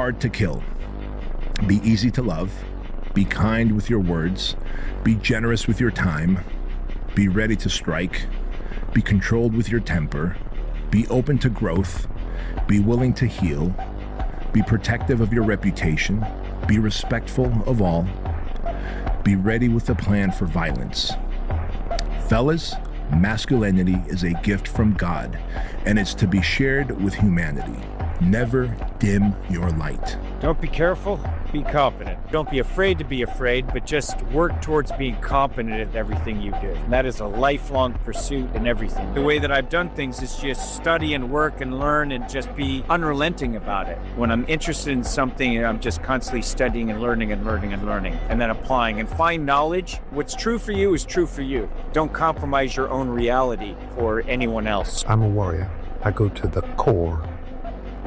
hard to kill. Be easy to love. Be kind with your words. Be generous with your time. Be ready to strike. Be controlled with your temper. Be open to growth. Be willing to heal. Be protective of your reputation. Be respectful of all. Be ready with a plan for violence. Fellas, masculinity is a gift from God, and it's to be shared with humanity. Never dim your light. Don't be careful, be competent. Don't be afraid to be afraid, but just work towards being competent at everything you do. And that is a lifelong pursuit in everything. The way that I've done things is just study and work and learn and just be unrelenting about it. When I'm interested in something, I'm just constantly studying and learning and learning and learning, and then applying. And find knowledge. What's true for you is true for you. Don't compromise your own reality for anyone else. I'm a warrior. I go to the core.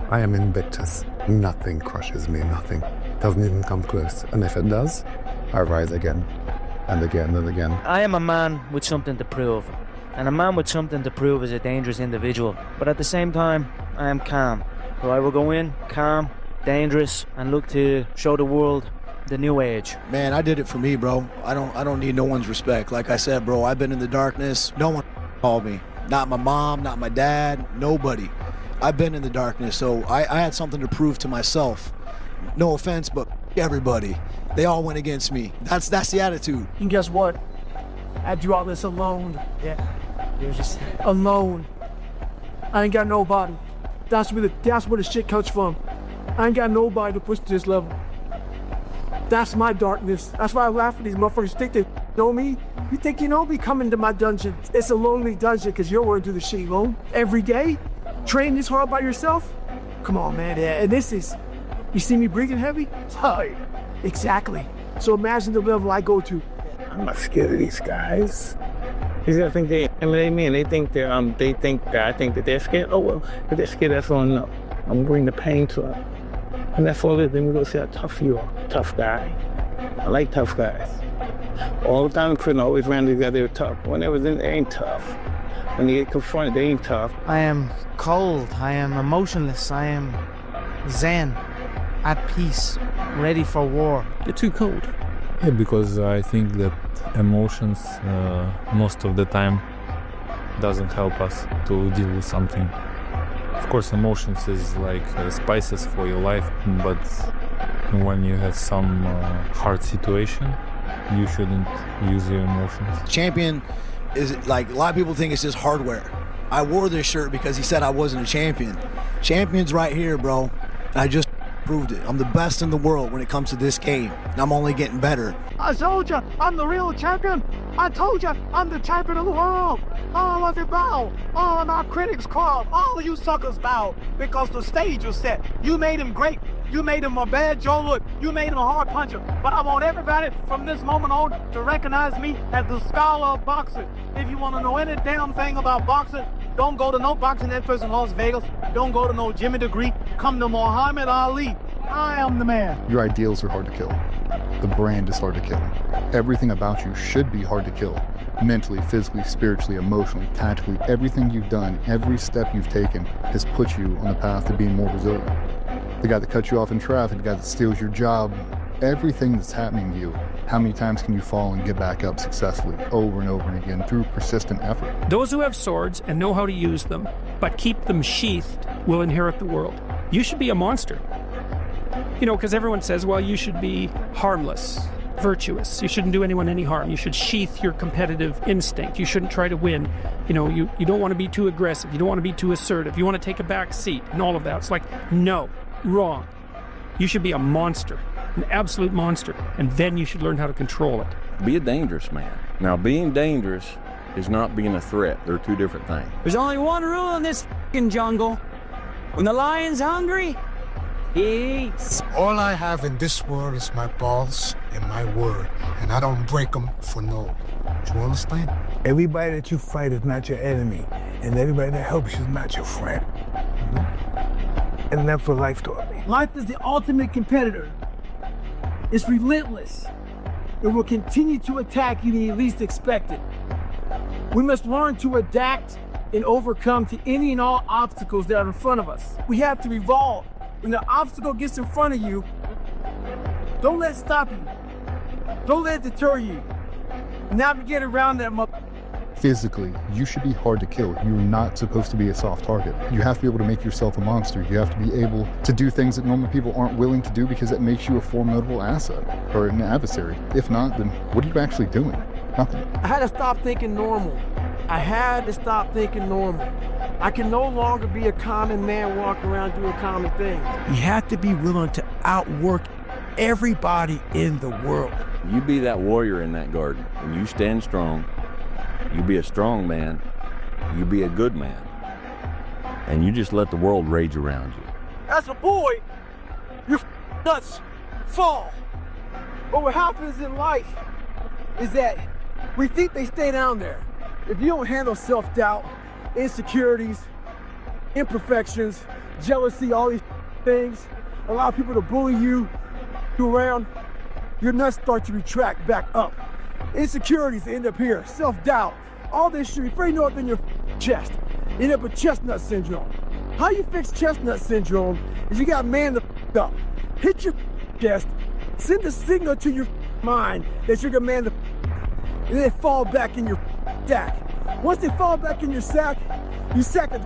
I am invictus. Nothing crushes me, nothing. Doesn't even come close. And if it does, I rise again, and again, and again. I am a man with something to prove. And a man with something to prove is a dangerous individual. But at the same time, I am calm. So I will go in, calm, dangerous, and look to show the world the new age. Man, I did it for me, bro. I don't need no one's respect. Like I said, bro, I've been in the darkness. No one called me. Not my mom, not my dad, nobody. I've been in the darkness, so I had something to prove to myself. No offense, but everybody. They all went against me. That's the attitude. And guess what? I do all this alone. Yeah. You're just alone. I ain't got nobody. That's where the shit comes from. I ain't got nobody to push to this level. That's my darkness. That's why I laugh at these motherfuckers. Think they know me? You think you know me? Come into my dungeon. It's a lonely dungeon because you're going through the shit alone every day. Train this hard by yourself? Come on, man. Yeah, and this is, you see me breathing heavy? Oh, exactly. So imagine the level I go to. I'm not scared of these guys. I think they intimidate me, and they think that I think that they're scared. Oh well, if they're scared, that's all. No, I'm gonna bring the pain to them, and that's all it is. Then we go see how tough you are. Tough guy. I like tough guys. All the time, couldn't always ran together. They were tough. When they was in, they ain't tough. When you get confronted, they ain't tough. I am cold. I am emotionless. I am zen, at peace, ready for war. You're too cold. Yeah, because I think that emotions most of the time doesn't help us to deal with something. Of course, emotions is like spices for your life, but when you have some hard situation, you shouldn't use your emotions. Champion is like, a lot of people think it's just hardware. I wore this shirt because he said I wasn't a champion. Champion's right here, bro. And I just proved it. I'm the best in the world when it comes to this game. And I'm only getting better. I told you, I'm the real champion. I told you, I'm the champion of the world. All of you bow. All of my critics crawl. All of you suckers bow. Because the stage was set. You made him great. You made him a bad Joe Wood. You made him a hard puncher. But I want everybody from this moment on to recognize me as the scholar of boxing. If you want to know any damn thing about boxing, don't go to no boxing experts in Las Vegas. Don't go to no Jimmy Degree. Come to Muhammad Ali. I am the man. Your ideals are hard to kill. The brand is hard to kill. Everything about you should be hard to kill. Mentally, physically, spiritually, emotionally, tactically, everything you've done, every step you've taken has put you on the path to being more resilient. The guy that cuts you off in traffic, the guy that steals your job, everything that's happening to you, how many times can you fall and get back up successfully over and over and again through persistent effort? Those who have swords and know how to use them, but keep them sheathed, will inherit the world. You should be a monster. You know, because everyone says, well, you should be harmless, virtuous. You shouldn't do anyone any harm. You should sheath your competitive instinct. You shouldn't try to win. You know, you don't want to be too aggressive. You don't want to be too assertive. You want to take a back seat and all of that. It's like, no, wrong. You should be a monster, an absolute monster, and then you should learn how to control it. Be a dangerous man. Now, being dangerous is not being a threat. They're two different things. There's only one rule in this f***ing jungle. When the lion's hungry, he eats. All I have in this world is my balls and my word, and I don't break them for no. Do you understand? Everybody that you fight is not your enemy, and everybody that helps you is not your friend. And that's what life taught me. Life is the ultimate competitor. It's relentless. It will continue to attack you when you least expect it. We must learn to adapt and overcome to any and all obstacles that are in front of us. We have to evolve. when the obstacle gets in front of you, don't let it stop you. Don't let it deter you. Navigate around that Physically, you should be hard to kill. You're not supposed to be a soft target. You have to be able to make yourself a monster. You have to be able to do things that normal people aren't willing to do because it makes you a formidable asset or an adversary. If not, then what are you actually doing? Nothing. I had to stop thinking normal. I had to stop thinking normal. I can no longer be a common man walking around doing common things. You have to be willing to outwork everybody in the world. You be that warrior in that garden, and you stand strong. You be a strong man. You be a good man. And you just let the world rage around you. As a boy, your nuts fall. But what happens in life is that we think they stay down there. If you don't handle self-doubt, insecurities, imperfections, jealousy, all these things, allow people to bully you around, your nuts start to retract back up. Insecurities end up here, self-doubt, all this shit, before you know it, in your chest. You end up with chestnut syndrome. How you fix chestnut syndrome is you got man the up. Hit your chest, send a signal to your mind that you're gonna man the and then fall back in your sack. Once they fall back in your sack, you sack it.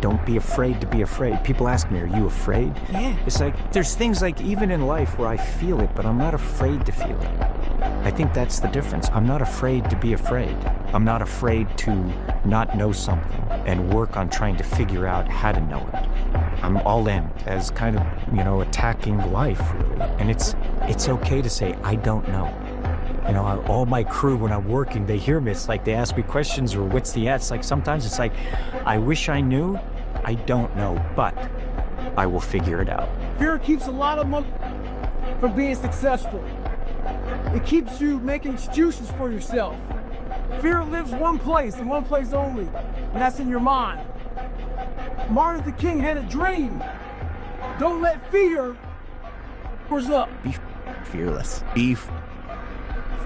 Don't be afraid to be afraid. People ask me, are you afraid? Yeah. It's like, there's things like even in life where I feel it, but I'm not afraid to feel it. I think that's the difference. I'm not afraid to be afraid. I'm not afraid to not know something and work on trying to figure out how to know it. I'm all in as kind of, attacking life, really. And it's okay to say, I don't know. All my crew, when I'm working, they hear me. It's like they ask me questions or what's the answer. It's like sometimes it's like, I wish I knew. I don't know, but I will figure it out. Fear keeps a lot of from being successful. It keeps you making excuses for yourself. Fear lives one place and one place only, and that's in your mind. Martin Luther King had a dream. Don't let fear rise up. Be fearless. Be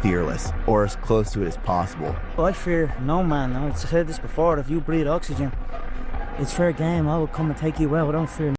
fearless, or as close to it as possible. Well, I fear no man. I've said this before. If you breathe oxygen, it's fair game. I will come and take you out. I don't fear